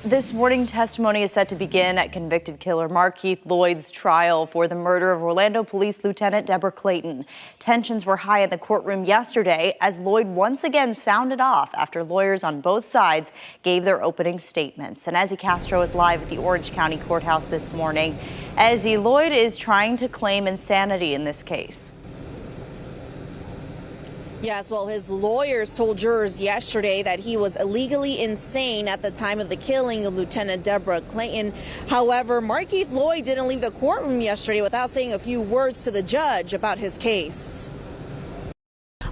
This morning, testimony is set to begin at convicted killer Markeith Loyd's trial for the murder of Orlando Police Lieutenant Deborah Clayton. Tensions were high in the courtroom yesterday as Loyd once again sounded off after lawyers on both sides gave their opening statements. And Ezzy Castro is live at the Orange County Courthouse this morning. Ezzy, Loyd is trying to claim insanity in this case. Yes, well, his lawyers told jurors yesterday that he was illegally insane at the time of the killing of Lieutenant Deborah Clayton. However, Markeith Loyd didn't leave the courtroom yesterday without saying a few words to the judge about his case.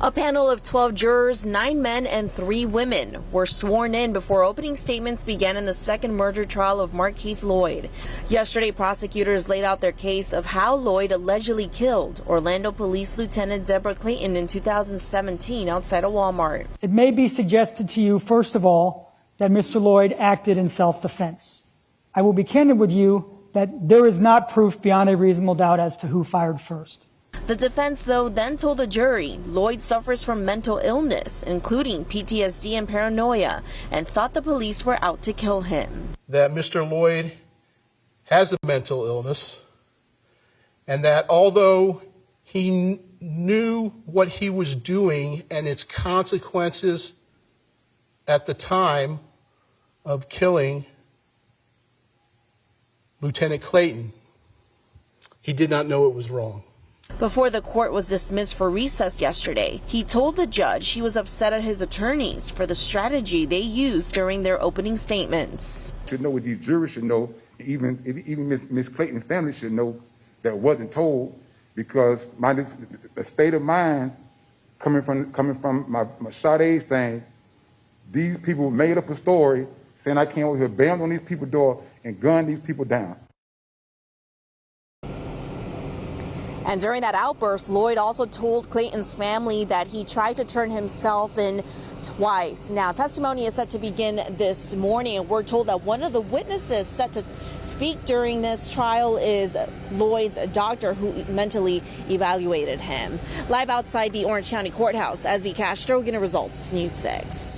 A panel of 12 jurors, 9 men and 3 women, were sworn in before opening statements began in the second murder trial of Markeith Loyd. Yesterday, prosecutors laid out their case of how Loyd allegedly killed Orlando Police Lieutenant Deborah Clayton in 2017 outside a Walmart. It may be suggested to you, first of all, that Mr. Loyd acted in self-defense. I will be candid with you that there is not proof beyond a reasonable doubt as to who fired first. The defense, though, then told the jury Loyd suffers from mental illness, including PTSD and paranoia, and thought the police were out to kill him. That Mr. Loyd has a mental illness, and that although he knew what he was doing and its consequences at the time of killing Lieutenant Clayton, he did not know it was wrong. Before the court was dismissed for recess yesterday, he told the judge he was upset at his attorneys for the strategy they used during their opening statements. Should know what these jurors should know, even Miss Clayton's family should know that wasn't told, because the state of mind coming from my Sade's thing, these people made up a story saying I came over here, banged on these people's door and gunned these people down. And during that outburst, Loyd also told Clayton's family that he tried to turn himself in twice. Now, testimony is set to begin this morning, and we're told that one of the witnesses set to speak during this trial is Loyd's doctor, who mentally evaluated him. Live outside the Orange County Courthouse, Ezzy Castro, getting results, News 6.